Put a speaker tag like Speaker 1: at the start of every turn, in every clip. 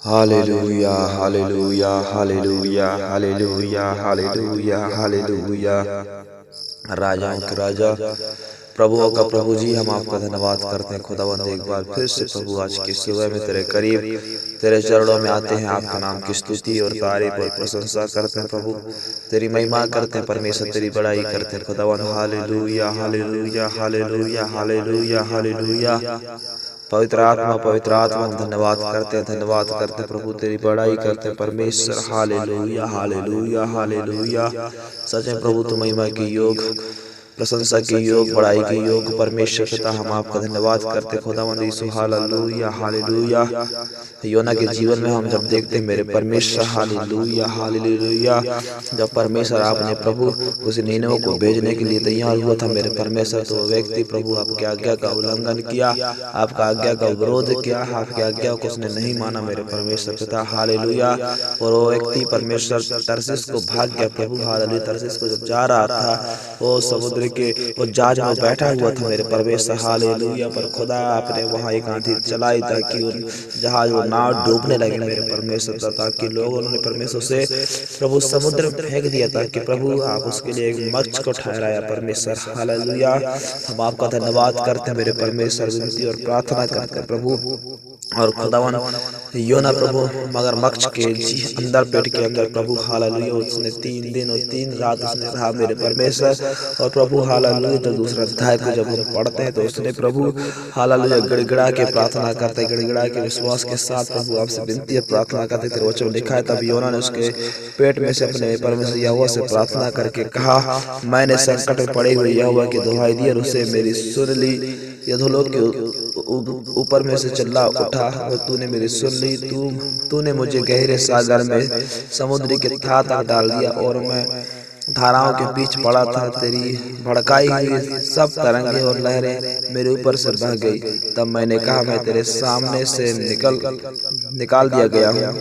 Speaker 1: Hallelujah hallelujah hallelujah hallelujah hallelujah hallelujah. राजाओं के राजा, प्रभुओं का प्रभु जी, हम आपका धन्यवाद करते हैं खुदावंद। एक बार फिर से प्रभु आज की सुबह में तेरे करीब तेरे चरणों में आते हैं, आपका नाम की स्तुति और तारीफ और प्रशंसा करते हैं प्रभु। तेरी महिमा करते हैं परमेश्वर, तेरी बड़ाई करते हैं खुदावंद। Hallelujah hallelujah hallelujah hallelujah hallelujah. पवित्र आत्मा हम धन्यवाद करते हैं प्रभु, तेरी बड़ाई करते हैं परमेश्वर। Hallelujah hallelujah hallelujah. सच है प्रभु, तू महिमा की योग, प्रशंसा की योग, बड़ाई की योग परमेश्वर पिता, हम आपका धन्यवाद करते खुदावंद यीशु। Hallelujah hallelujah. योना के जीवन में हम जब देखते हैं मेरे परमेश्वर, हालेलुया हालेलुया, जब परमेश्वर आपने प्रभु उस नीनवे को भेजने के लिए तैयार हुआ था मेरे परमेश्वर, तो व्यक्ति प्रभु आपकी आज्ञा का उल्लंघन किया, आपका आज्ञा का विरोध किया, आपकी आज्ञा को उसने नहीं माना मेरे परमेश्वर पिता। हालेलुया। और वो व्यक्ति परमेश्वर तरसीस को भाग गया प्रभु। हालेलुया। तरसीस को जब जा रहा था वो समुद्र के वो जहाज में बैठा हुआ था मेरे परमेश्वर। हालेलुया। पर खुदा आपने वहां एक आंधी चलाई ताकि उन जहाज वो नाव डूबने लगे मेरे परमेश्वर, ताकि लोग उन्होंने परमेश्वर से प्रभु समुद्र में फेंक दिया, ताकि प्रभु आप उसके लिए एक मच्छ को ठहराया परमेश्वर। हालेलुया। हम आपका धन्यवाद करते हैं मेरे परमेश्वर, विनती और प्रार्थना करते हैं प्रभु। और खुदावन योना प्रभु मगरमच्छ के अंदर पेट के अंदर प्रभु, हालेलुया, उसने 3 दिन और 3 रात उसने रहा मेरे परमेश्वर। और प्रभु हालेलुया, तो दूसरा अध्याय को जब हम पढ़ते हैं तो उसने प्रभु हालेलुया गिड़गिड़ा के प्रार्थना करते, गिड़गिड़ा के विश्वास के साथ प्रभु आपसे विनती और प्रार्थना करते। तेरे वचन लिखा है, तब योना ने उसके पेट में से अपने परमेश्वर यहोवा से प्रार्थना करके कहा, मैंने संकट में पड़े हुए यहोवा की दुहाई दी और उसे मेरी सुन ली। यधोलोक के ऊपर में से चिल्ला उठा और तूने मेरी सुन ली। तूने मुझे गहरे सागर में समुद्र के तह तक डाल दिया और मैं धाराओं के बीच पड़ा था। तेरी भड़काई हुई सब तरंगे और लहरें मेरे ऊपर से बह गई। तब मैंने कहा, मैं तेरे सामने से निकाल दिया गया हूँ,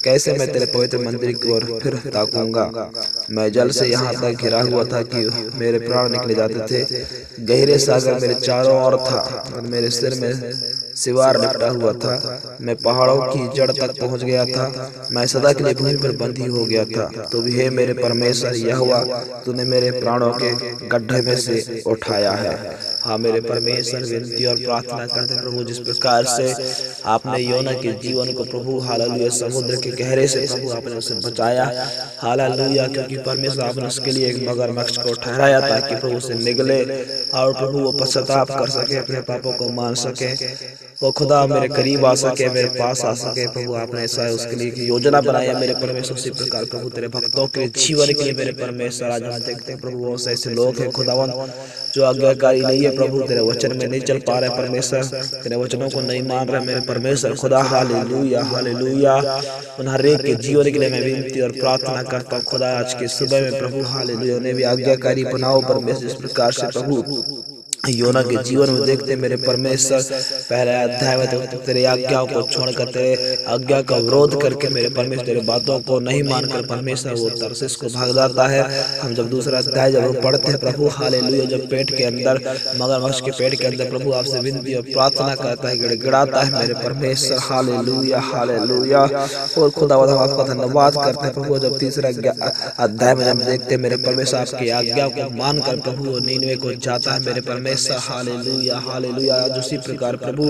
Speaker 1: कैसे मैं तेरे पवित्र मंदिर की ओर फिर ताकूंगा। मैं जल से यहाँ तक घिरा हुआ था कि मेरे प्राण निकले जाते थे। गहरे सागर मेरे चारों ओर था और मेरे सिर में सिवार लिपटा हुआ था। मैं पहाड़ों की जड़ तक पहुंच गया था, मैं सदा के लिए भूमि पर बंधी हो गया था। तो भी हे मेरे परमेश्वर यहोवा, तूने मेरे प्राणों के गड्ढे में से उठाया है। हाँ मेरे परमेश्वर, विनती और प्रार्थना करते प्रभु, जिस प्रकार से आपने योना के जीवन को प्रभु हालेलुया समुद्र के गहरे से प्रभु आपने उसे बचाया। हालेलुया, क्योंकि परमेश्वर आपने उसके लिए एक मगरमच्छ को ठहराया ताकि प्रभु उसे निगले और प्रभु वो पश्चाताप कर सके, अपने पापों को मान सके, वो खुदा मेरे करीब आ सके, मेरे पास आ सके। प्रभु आपने ऐसा उसके लिए योजना बनाया मेरे परमेश्वर। उसी प्रकार प्रभु तेरे भक्तों के जीवन के लिए मेरे परमेश्वर आज हम देखते हैं प्रभु बहुत से ऐसे लोग हैं खुदावन जो आज्ञाकारी नहीं है प्रभु, तेरे वचन में नहीं चल पा रहे परमेश्वर, तेरे वचनों को नहीं मान रहे मेरे परमेश्वर खुदा। Hallelujah hallelujah. उन हर एक के जीवन के लिए मैं विनती और प्रार्थना करता हूँ खुदा आज की सुबह में प्रभु हालेलुया, उन्हें भी आज्ञाकारी बनाओ परमेश्वर। इस प्रकार से प्रभु योना के जीवन में देखते मेरे परमेश्वर, पहले अध्याय में तो तेरे आज्ञाओं को छोड़कर तेरे आज्ञा का विरोध करके मेरे परमेश्वर तेरे बातों को नहीं मानकर परमेश्वर वो तरसीस को भाग जाता है। हम जब दूसरा अध्याय जब हम पढ़ते हैं प्रभु हालेलुया, जब पेट के अंदर मगरमच्छ के पेट के अंदर प्रभु आपसे विनती और प्रार्थना करता है, गिड़गिड़ाता है मेरे परमेश्वर। Hallelujah hallelujah. और खुदा हम आपका धन्यवाद करते हैं प्रभु, जब तीसरा अध्याय में जब देखते हैं मेरे परमेश्वर आपकी आज्ञा को मानकर प्रभु नीनवे को जाता है मेरे परमेश्वर। Hallelujah hallelujah. आज उसी प्रकार प्रभु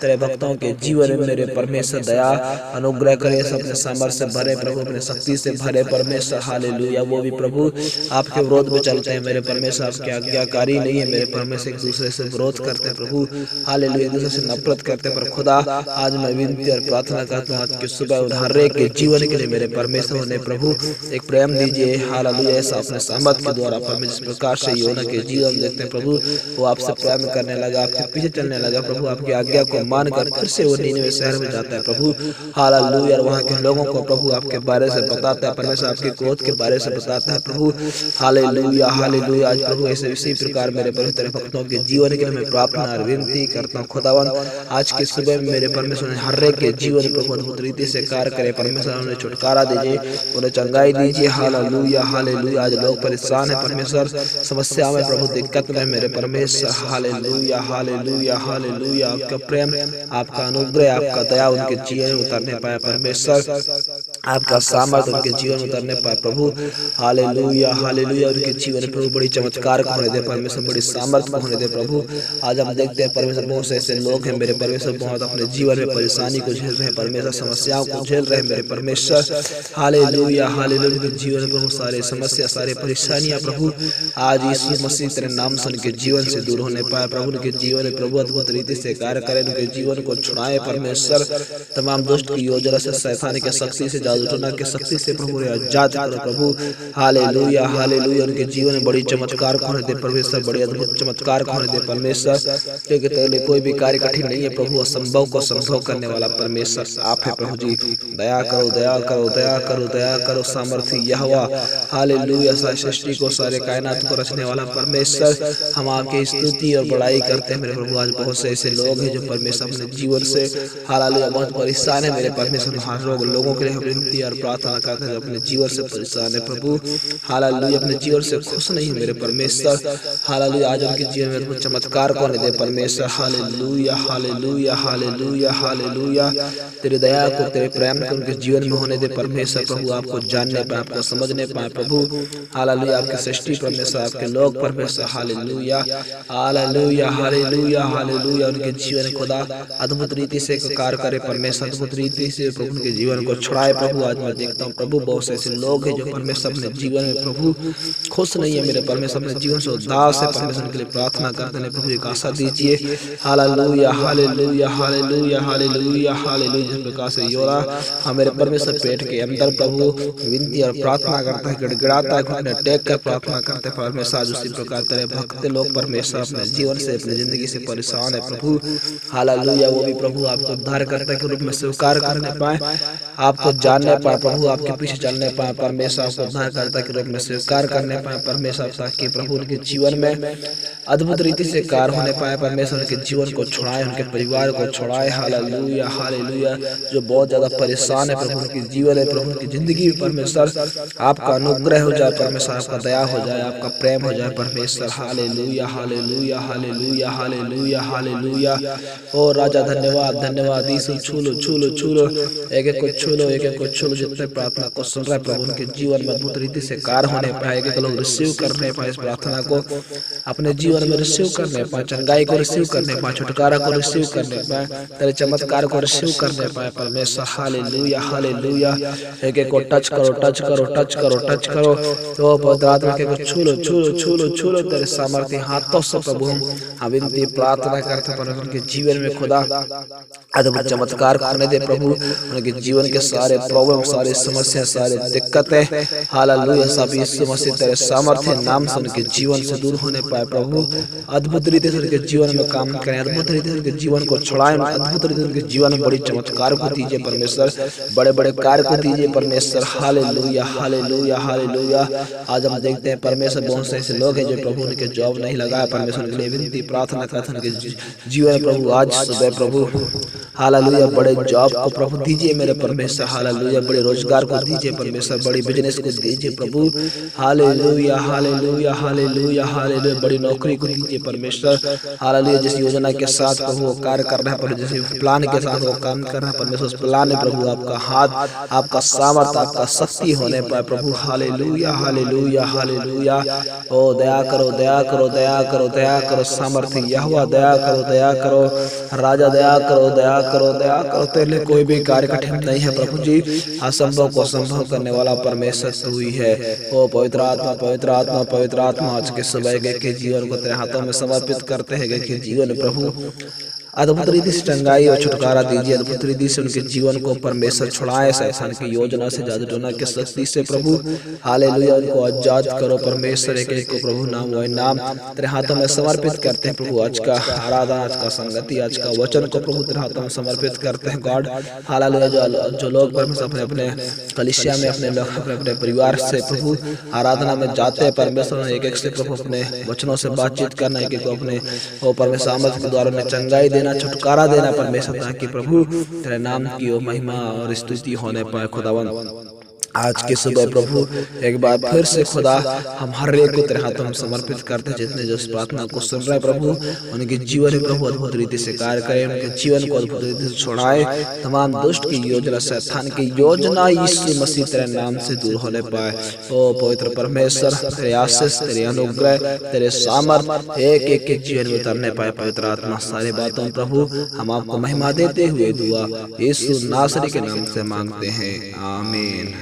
Speaker 1: तेरे भक्तों के जीवन में मेरे परमेश्वर दया अनुग्रह करे, अपने सामर्थ्य से भरे प्रभु, अपने शक्ति से भरे परमेश्वर। हालेलुया। वो भी प्रभु आपके विरोध में चलते हैं मेरे परमेश्वर, आपके आज्ञाकारी नहीं है मेरे परमेश्वर, एक दूसरे से विरोध करते हैं प्रभु हालेलुया, एक दूसरे से नफरत करते हैं। पर खुदा आज मैं विनती और प्रार्थना करता हूँ आज की सुबह हर एक के जीवन के लिए मेरे परमेश्वर ने प्रभु एक प्रेम दीजिए। हालेलुया। ऐसा अपने सामर्थ के द्वारा परमेश्वर जिस प्रकार से योना के जीवन देखते हैं प्रभु, वो आपसे प्रेम करने लगा, आपके पीछे चलने लगा प्रभु, आपकी आज्ञा को मानकर फिर से वो नीनवे शहर में जाता है प्रभु हालेलुया। और वहाँ के लोगों को प्रभु आपके बारे से बताता है परमेश्वर, आपके क्रोध के बारे से बताता है प्रभु हालेलुया हालेलुया। आज प्रभु ऐसे इसी प्रकार मेरे पवित्र भक्तों के जीवन के लिए मैं प्रार्थना और विनती करता हूँ खुदावन आज की सुबह में मेरे परमेश्वर ने हर एक के जीवन प्रभु अद्भुत रीति से कार्य करे परमेश्वर, उन्हें छुटकारा दीजिए, उन्हें चंगाई दीजिए। Hallelujah hallelujah. आज लोग परेशान है परमेश्वर, समस्या में प्रभु, दिक्कत में मेरे परमेश्वर परमेश्वर। Hallelujah hallelujah hallelujah. आपका प्रेम, आपका अनुग्रह, आपका दया उनके जीवन में उतरने पाए परमेश्वर। आपका सामर्थ्य उनके जीवन में उतरने पाए प्रभु। Hallelujah hallelujah. उनके जीवन में प्रभु बड़ी चमत्कार को होने दे परमेश्वर, बड़ी सामर्थ्य को होने दे प्रभु। आज हम देखते हैं परमेश्वर बहुत से ऐसे लोग हैं मेरे परमेश्वर, बहुत अपने जीवन में परेशानी को झेल रहे हैं परमेश्वर, समस्याओं को झेल रहे हैं मेरे परमेश्वर। Hallelujah hallelujah. उनके जीवन में प्रभु सारे समस्या, सारे परेशानियां प्रभु आज यीशु मसीह तेरे नाम से उनके जीवन से दूर होने पाए प्रभु। उनके जीवन में प्रभु अद्भुत रीति से कार्य करें, उनके जीवन को छुड़ाए परमेश्वर। तमाम दुष्ट की योजना से, शैतान के शक्ति से, जादू टोना के शक्ति से प्रभु आजाद करो प्रभु। Hallelujah hallelujah. उनके जीवन में बड़ी चमत्कार को होने दे परमेश्वर, बड़ी अद्भुत चमत्कार को होने दे परमेश्वर, क्योंकि तेरे लिए कोई भी कार्य कठिन नहीं है प्रभु। असंभव को संभव करने वाला परमेश्वर आप है प्रभु जी। दया करो दया करो दया करो दया करो सामर्थ्य यहोवा। हालेलुया। सारी सृष्टि को, सारे कायनात को रचने वाला परमेश्वर, हम आपकी स्तुति और बड़ाई करते हैं मेरे प्रभु। आज बहुत से ऐसे लोग हैं जो परमेश्वर अपने जीवन से हालेलुया बहुत परेशान है मेरे परमेश्वर। हर लोगों के लिए विनती और प्रार्थना करते हैं अपने जीवन से परेशान है प्रभु। हालेलुया। अपने जीवन से खुश नहीं है मेरे परमेश्वर। हालेलुया। आज उनके जीवन में चमत्कार को होने दे परमेश्वर। Hallelujah hallelujah hallelujah hallelujah. तेरे दया को, तेरे प्रेम को उनके जीवन में होने दे परमेश्वर प्रभु। आपको जानने पाए, आपको समझने पाए प्रभु। हालेलुया। आपकी सृष्टि परमेश्वर, आपके लोग परमेश्वर। Hallelujah hallelujah hallelujah hallelujah. उनके जीवन खुदा अद्भुत रीति से कार्य करे परमेश्वर, अद्भुत रीति से प्रभु उनके जीवन को छुड़ाए प्रभु। आज मैं देखता हूँ प्रभु बहुत से ऐसे लोग हैं जो परमेश्वर अपने जीवन में प्रभु खुश नहीं है मेरे परमेश्वर। अपने जीवन से उदास है परमेश्वर, उनके लिए प्रार्थना करते हैं प्रभु एक आशा दीजिए। Hallelujah hallelujah hallelujah hallelujah hallelujah. जिस प्रकार से योरा हमारे परमेश्वर पेट के अंदर प्रभु विनती और प्रार्थना करता है, गिड़गिड़ाता है, घुटने टेक कर प्रार्थना करते हैं परमेश्वर। उसी प्रकार तेरे भक्त लोग परमेश्वर अपने जीवन से, अपनी जिंदगी से परेशान है प्रभु। हालेलुया। वो भी प्रभु आपको उद्धार करता के रूप में स्वीकार करने पाए, आपको जानने पाए प्रभु, आपके पीछे चलने पाए परमेश्वर। आपको उद्धार करता के रूप में स्वीकार करने पाए परमेश्वर, ताकि प्रभु उनके जीवन में अद्भुत रीति से कार्य होने पाए परमेश्वर। उनके जीवन को छुड़ाए, उनके परिवार को छुड़ाए। Hallelujah hallelujah. जो बहुत ज्यादा परेशान है प्रभु, उनके जीवन है प्रभु, उनकी जिंदगी में परमेश्वर आपका अनुग्रह हो जाए परमेश्वर, आपका दया हो जाए, आपका प्रेम हो जाए परमेश्वर। Hallelujah hallelujah hallelujah hallelujah hallelujah. ओ राजा धन्यवाद धन्यवाद। यीशु छू लो छू लो छू लो, एक एक को छू लो, एक एक को छू लो। जितने प्रार्थना को सुन रहे प्रभु उनके जीवन में अद्भुत रीति से कार्य होने पाए, एक एक लोग रिसीव करने पाए इस प्रार्थना को, अपने जीवन में रिसीव करने पाए, चंगाई को रिसीव करने पाए, छुटकारा को रिसीव करने पाए, तेरे चमत्कार को रिसीव करने पाए परमेश्वर। Hallelujah hallelujah. एक एक को टच करो टच करो टच करो टच करो। तो पवित्र आत्मा के को छू लो छू लो छू लो छू लो। तेरे सामर्थ्य हाथों से प्रभु हम विनती प्रार्थना करते हैं उनके जीवन में खुदा अद्भुत चमत्कार करने दे प्रभु। उनके जीवन के सारे प्रॉब्लम, सारी समस्या, सारी दिक्कतें हालेलुया सब यीशु मसीह तेरे सामर्थ्य नाम से उनके जीवन से दूर होने पाए प्रभु। अद्भुत रीति से उनके जीवन में काम करें, अद्भुत रीति से उनके जीवन को छुड़ाएं, अद्भुत रीति से उनके जीवन में बड़ी चमत्कार को दीजिए परमेश्वर, बड़े बड़े कार्य को दीजिए परमेश्वर। Hallelujah hallelujah hallelujah. आज हम देखते हैं परमेश्वर बहुत से ऐसे लोग हैं जो प्रभु उनके जॉब नहीं लगाया परमेश्वर, उनके लिए विनती प्रार्थना करते हैं उनके जीवन में प्रभु आज सुबह प्रभु हालेलुया बड़े जॉब को प्रभु दीजिए मेरे परमेश्वर। हालेलुया बड़े रोजगार को दीजिए परमेश्वर, बड़ी बिजनेस को दीजिए प्रभु। Hallelujah hallelujah hallelujah hallelujah. बड़ी नौकरी को दीजिए परमेश्वर। हालेलुया जिस योजना के साथ प्रभु वो कार्य कर रहे हैं प्रभु, जिस प्लान के साथ वो काम कर रहे हैं परमेश्वर, उस प्लान में प्रभु आपका हाथ, आपका सामर्थ, आपका शक्ति होने पाए प्रभु। Hallelujah hallelujah hallelujah. ओ दया करो दया करो दया करो दया करो सामर्थ्य यहोवा, दया करो दया करो राजा, दया करो दया करो दया करो। तेरे लिए कोई भी कार्य कठिन नहीं है प्रभु जी। असंभव को संभव करने वाला परमेश्वर तू ही है। ओ पवित्र आत्मा पवित्र आत्मा पवित्र आत्मा, आज के सुबह के जीवन को तेरे हाथों में समर्पित करते हैं कि जीवन प्रभु अद्भुत रीति से चंगाई और छुटकारा दीजिए, अद्भुत रीति से उनके जीवन को परमेश्वर छुड़ाए शैतान की योजना से, जादू टोना के शक्ति से प्रभु। हालेलुया उनको आजाद करो परमेश्वर। एक एक को प्रभु नाम व नाम तेरे हाथों में समर्पित करते हैं प्रभु। आज का आराधना, आज का संगति, आज का वचन को प्रभु तेरे हाथों में समर्पित करते हैं गॉड। हालेलुया जो लोग परमेश्वर अपने अपने कलीसिया में अपने अपने परिवार से प्रभु आराधना में जाते हैं परमेश्वर, एक एक से प्रभु अपने वचनों से बातचीत करना, एक एक को अपने वो परमेश्वर सामर्थ के द्वारा उन्हें चंगाई देना, छुटकारा देना परमेश्वर, ताकि प्रभु तेरे नाम की महिमा और स्तुति होने पाए खुदावन। आज के सुबह प्रभु एक बार फिर से खुदा हम हर एक को तेरे हाथों में समर्पित करते हैं। जितने जो इस प्रार्थना को सुन रहे प्रभु, उनके जीवन में प्रभु अद्भुत रीति से कार्य करें, उनके जीवन को अद्भुत रीति से छुड़ाए। तमाम दुष्ट की योजना, शैतान की योजना यीशु मसीह तेरे नाम से दूर होने पाए। ओ पवित्र परमेश्वर, तेरे आशीष, तेरे अनुग्रह, तेरे सामर्थ एक एक के जीवन में उतरने पाए। पवित्र आत्मा सारी बातों में प्रभु हम आपको महिमा देते हुए दुआ यीशु नासरी के नाम से मांगते हैं, आमीन।